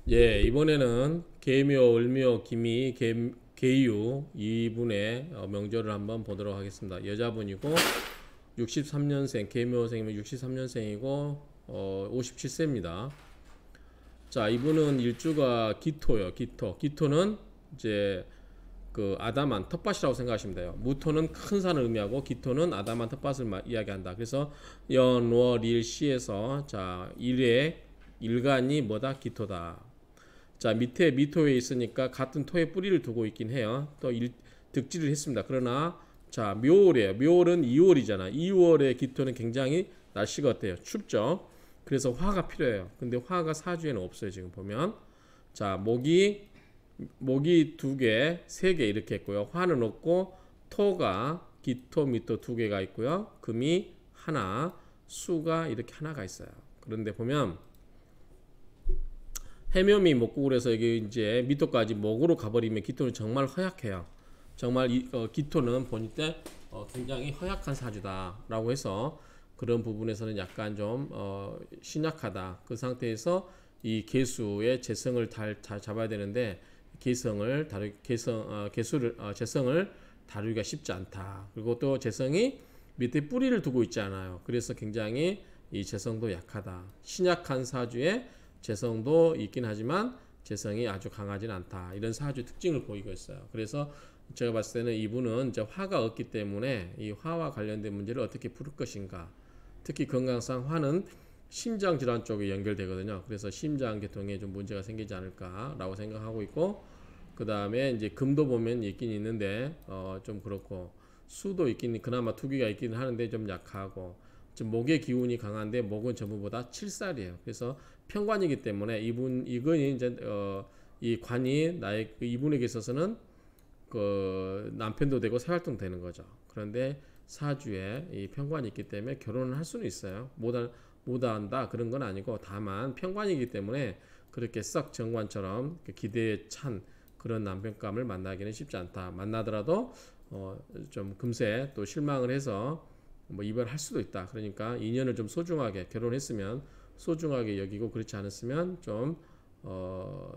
예, 이번에는 계묘, 을묘, 기미, 계유 이분의 명절을 한번 보도록 하겠습니다. 여자분이고 63년생, 계묘생이면 63년생이고 57세입니다. 자, 이분은 일주가 기토요. 기토는 이제 그 아담한 텃밭이라고 생각하시면 돼요. 무토는 큰 산을 의미하고 기토는 아담한 텃밭을 이야기한다. 그래서 연, 월, 일, 시에서 자, 일의 일간이 뭐다? 기토다. 자, 밑에 미토에 있으니까 같은 토에 뿌리를 두고 있긴 해요. 또 득지를 했습니다. 그러나 자, 묘월이에요. 묘월은 2월이잖아. 2월의 기토는 굉장히 날씨가 어때요? 춥죠. 그래서 화가 필요해요. 근데 화가 사주에는 없어요. 지금 보면. 자, 목이 두 개, 세 개 이렇게 했고요. 화는 없고 토가 기토, 미토 두 개가 있고요. 금이 하나, 수가 이렇게 하나가 있어요. 그런데 보면 해묘미 목국을해서 이게 이제 미토까지 목으로 가버리면 기토는 정말 허약해요. 정말 기토는 보니 때 굉장히 허약한 사주다라고 해서 그런 부분에서는 약간 좀 신약하다. 그 상태에서 이 개수의 재성을 잘 잡아야 되는데 재성을 다루기가 쉽지 않다. 그리고 또 재성이 밑에 뿌리를 두고 있지 않아요. 그래서 굉장히 이 재성도 약하다. 신약한 사주에 재성도 있긴 하지만 재성이 아주 강하진 않다. 이런 사주 특징을 보이고 있어요. 그래서 제가 봤을 때는 이분은 이제 화가 없기 때문에 이 화와 관련된 문제를 어떻게 풀 것인가. 특히 건강상 화는 심장 질환 쪽에 연결되거든요. 그래서 심장 계통에 좀 문제가 생기지 않을까라고 생각하고 있고, 그 다음에 이제 금도 보면 있긴 있는데 좀 그렇고, 수도 있긴 그나마 투기가 있기는 하는데 좀 약하고, 좀 목의 기운이 강한데 목은 전부보다 칠살이에요. 그래서 편관이기 때문에 이건이 이제 이 관이 나의 이분에게 있어서는 그 남편도 되고 새활동 되는 거죠. 그런데 사주에 이 편관이 있기 때문에 결혼을 할 수는 있어요. 못한다 그런 건 아니고, 다만 편관이기 때문에 그렇게 썩 정관처럼 기대에 찬 그런 남편감을 만나기는 쉽지 않다. 만나더라도 좀 금세 또 실망을 해서 뭐 이별할 수도 있다. 그러니까 인연을 좀 소중하게, 결혼했으면 소중하게 여기고, 그렇지 않았으면 좀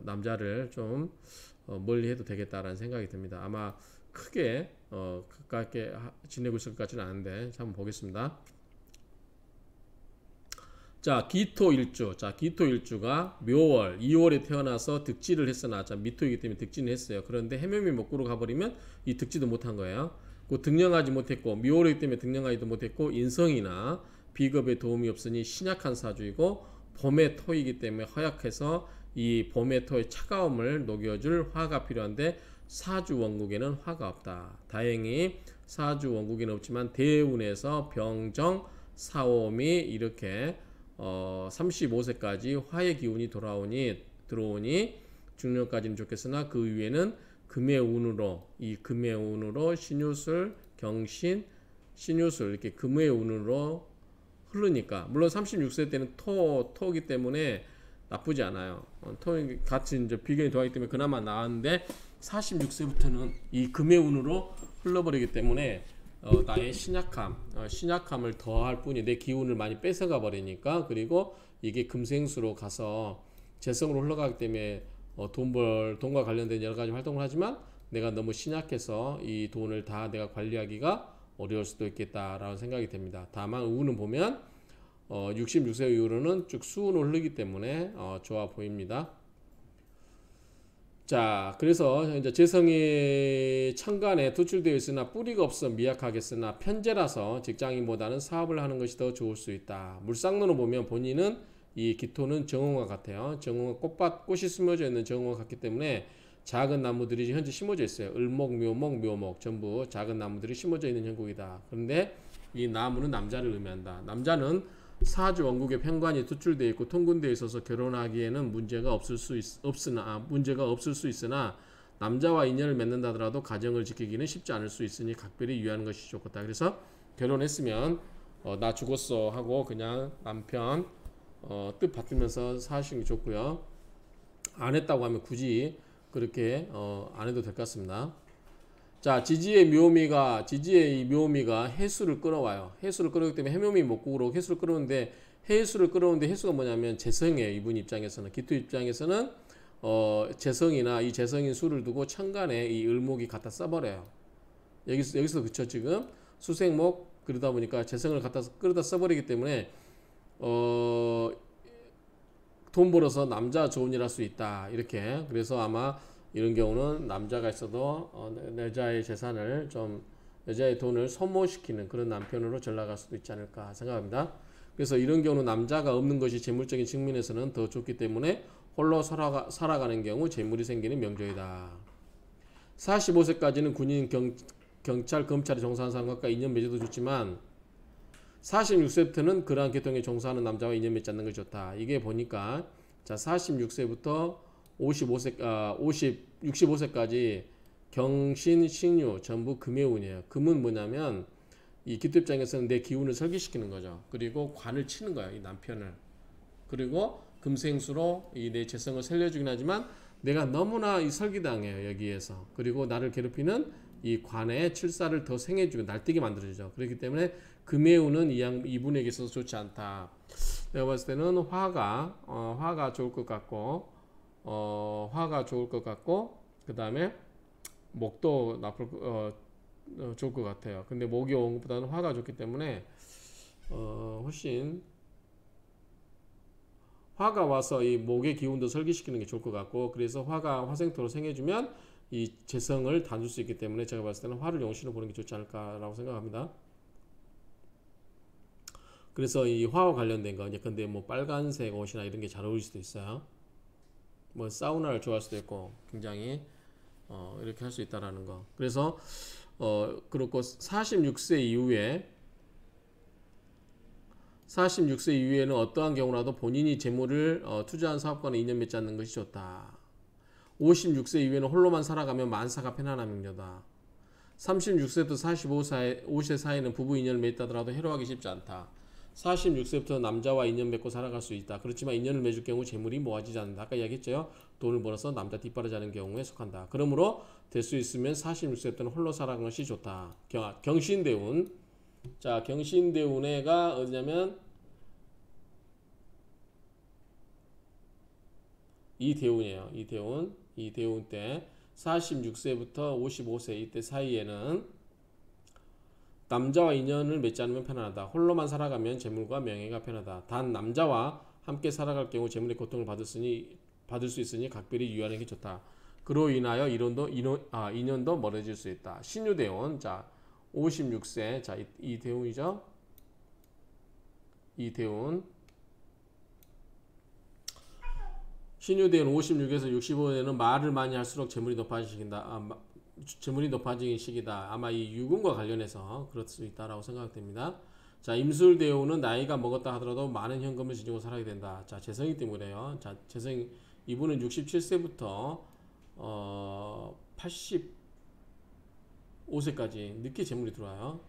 남자를 좀 멀리 해도 되겠다라는 생각이 듭니다. 아마 크게 가깝게 지내고 있을 것 같지는 않은데 한번 보겠습니다. 자, 기토일주. 자, 기토일주가 묘월, 2월에 태어나서 득지를 했으나, 자, 미토이기 때문에 득지는 했어요. 그런데 해묘미 목구로 가버리면 이 득지도 못한 거예요. 그 등령하지 못했고, 묘월이기 때문에 등령하지도 못했고, 인성이나 비겁에 도움이 없으니 신약한 사주이고, 봄의 토이기 때문에 허약해서 이 봄의 토의 차가움을 녹여줄 화가 필요한데, 사주 원국에는 화가 없다. 다행히 사주 원국에는 없지만 대운에서 병정, 사오미 이렇게 35세까지 화의 기운이 들어오니 중년까지는 좋겠으나, 그 위에는 금의 운으로, 이 금의 운으로 신유술, 경신, 신유술 이렇게 금의 운으로 흐르니까, 물론 36세 때는 토기 때문에 나쁘지 않아요. 토 같이 이제 비견이 더하기 때문에 그나마 나았는데, 46세부터는 이 금의 운으로 흘러버리기 때문에 나의 신약함을 더할 뿐이, 내 기운을 많이 뺏어가 버리니까. 그리고 이게 금생수로 가서 재성으로 흘러가기 때문에 돈과 관련된 여러 가지 활동을 하지만 내가 너무 신약해서 이 돈을 다 내가 관리하기가 어려울 수도 있겠다라는 생각이 됩니다. 다만 운은 보면 66세 이후로는 쭉 수운으로 흐르기 때문에 좋아 보입니다. 자, 그래서 이제 재성이 천간에 도출되어 있으나 뿌리가 없어 미약하겠으나 편재라서 직장인보다는 사업을 하는 것이 더 좋을 수 있다. 물상론을 보면 본인은 이 기토는 정원과 같아요. 정원과 꽃이 심어져 있는 정원과 같기 때문에 작은 나무들이 현재 심어져 있어요. 을목, 묘목 전부 작은 나무들이 심어져 있는 형국이다. 그런데 이 나무는 남자를 의미한다. 남자는 사주 원국의 편관이 투출되어 있고 통군되어 있어서 결혼하기에는 문제가 없을 수 있으나 남자와 인연을 맺는다 하더라도 가정을 지키기는 쉽지 않을 수 있으니 각별히 유의하는 것이 좋겠다. 그래서 결혼했으면 나 죽었어 하고 그냥 남편 뜻 받들면서 사시는 게 좋고요. 안 했다고 하면 굳이 그렇게 안 해도 될 것 같습니다. 자, 지지의 묘미가 해수를 끌어와요. 해수를 끌어오기 때문에 해묘미 목국으로 해수를 끌어오는데, 해수를 끌어오는데 해수가 뭐냐면 재성이에요. 이분 입장에서는. 기토 입장에서는 재성이나 이 재성인 수를 두고 천간에 이 을목이 갖다 써버려요. 여기서 그쵸 지금 수생목 그러다 보니까 재성을 갖다 끌어다 써버리기 때문에 돈 벌어서 남자 좋은 일 할 수 있다 이렇게. 그래서 아마 이런 경우는 남자가 있어도 여자의 재산을 좀 여자의 돈을 소모시키는 그런 남편으로 전락할 수도 있지 않을까 생각합니다. 그래서 이런 경우는 남자가 없는 것이 재물적인 측면에서는 더 좋기 때문에 홀로 살아가는 경우 재물이 생기는 명절이다. 45세까지는 군인, 경찰, 검찰에 종사하는 사람과 인연 맺어도 좋지만 46세부터는 그러한 계통에 종사하는 남자와 인연 맺지 않는 것이 좋다. 이게 보니까 자 46세부터 65세까지 경신, 신유 전부 금의 운이에요. 금은 뭐냐면 이 기토 입장에서는 내 기운을 설계시키는 거죠. 그리고 관을 치는 거예요. 이 남편을. 그리고 금생수로 이 내 재성을 살려주긴 하지만 내가 너무나 이 설기당해요. 여기에서. 그리고 나를 괴롭히는 이 관의 칠사를 더 생해주고 날뛰게 만들어주죠. 그렇기 때문에 금의 운은 이분에게 있어서 좋지 않다. 내가 봤을 때는 화가 좋을 것 같고 그 다음에 목도 좋을 것 같아요. 근데 목이 온 것보다는 화가 좋기 때문에 훨씬 화가 와서 이 목의 기운도 설계시키는 게 좋을 것 같고, 그래서 화가 화생토로 생해주면 이 재성을 다줄 수 있기 때문에 제가 봤을 때는 화를 용신으로 보는 게 좋지 않을까라고 생각합니다. 그래서 이 화와 관련된 거, 근데 뭐 빨간색 옷이나 이런 게 잘 어울릴 수도 있어요. 뭐 사우나를 좋아할 수도 있고 굉장히 이렇게 할 수 있다라는 거. 그래서 그렇고 46세 이후에는 어떠한 경우라도 본인이 재물을 투자한 사업과는 인연 맺지 않는 것이 좋다. 56세 이후에는 홀로만 살아가면 만사가 편안한 명료다. 36세부터 45세 사이는 부부 인연을 맺다더라도 해로하기 쉽지 않다. 46세부터 남자와 인연 맺고 살아갈 수 있다. 그렇지만 인연을 맺을 경우 재물이 모아지지 않는다. 아까 이야기했죠. 돈을 벌어서 남자 뒷바라지하는 경우에 속한다. 그러므로 될 수 있으면 46세부터는 홀로 살아가는 것이 좋다. 경신대운. 자, 경신대운에가 어디냐면 이대운이에요. 이대운 때 46세부터 55세 이때 사이에는 남자와 인연을 맺지 않으면 편안하다. 홀로만 살아가면 재물과 명예가 편하다. 단 남자와 함께 살아갈 경우 재물의 고통을 받을 수 있으니 각별히 유의하는 게 좋다. 그로 인하여 인연도 멀어질 수 있다. 신유대운. 자, 56세. 자, 이대운이죠. 이대운. 신유대운 56에서 65에는 말을 많이 할수록 재물이 높아지는 시기다. 아마 이 유금과 관련해서 그럴 수 있다라고 생각됩니다. 자, 임술대운은 나이가 먹었다 하더라도 많은 현금을 지니고 살아야 된다. 자, 재성이 때문에요. 자, 이분은 67세부터 85세까지 늦게 재물이 들어와요.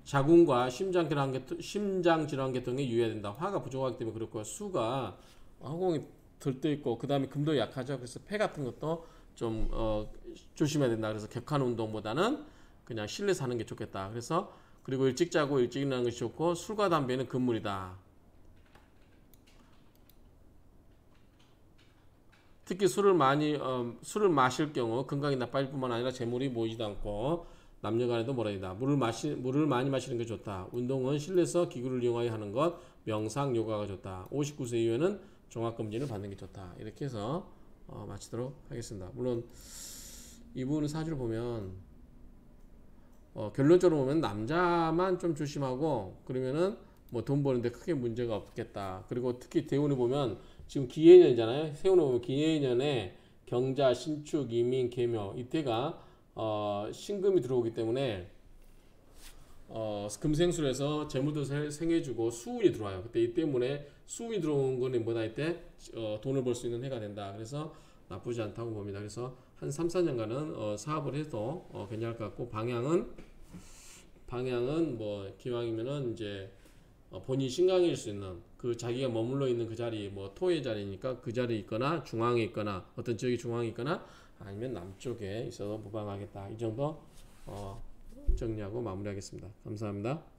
자궁과 심장질환 계통에 유의해야 된다. 화가 부족하기 때문에 그렇고요. 수가 허공이 들떠있고 그 다음에 금도 약하죠. 그래서 폐 같은 것도 좀 조심해야 된다. 그래서 격한 운동보다는 그냥 실내에서 하는 게 좋겠다. 그래서 그리고 일찍 자고 일찍 일어나는 것이 좋고, 술과 담배는 금물이다. 특히 술을 마실 경우 건강이 나빠질 뿐만 아니라 재물이 모이지도 않고 남녀간에도 모란이다. 물을 많이 마시는 게 좋다. 운동은 실내에서 기구를 이용하여 하는 것, 명상, 요가가 좋다. 59세 이후에는 종합검진을 받는 게 좋다. 이렇게 해서 마치도록 하겠습니다. 물론 이분은 사주를 보면 결론적으로 보면 남자만 좀 조심하고 그러면은 뭐 돈 버는데 크게 문제가 없겠다. 그리고 특히 대운을 보면 지금 기해년이잖아요. 세운을 보면 기해년에 경자, 신축, 이민, 계묘 이때가 신금이 들어오기 때문에 금생술에서 재물도 생해주고 수운이 들어와요. 그때 이 때문에 수운이 들어온 거는 뭐다 이때 돈을 벌 수 있는 해가 된다. 그래서 나쁘지 않다고 봅니다. 그래서 한 3, 4년간은 사업을 해도 괜찮을 것 같고, 방향은 뭐 기왕이면은 이제 본인이 신강일 수 있는 그 자기가 머물러 있는 그 자리, 뭐 토의 자리니까 그 자리에 있거나 중앙에 있거나 어떤 지역이 중앙에 있거나 아니면 남쪽에 있어도 무방하겠다. 이 정도 정리하고 마무리하겠습니다. 감사합니다.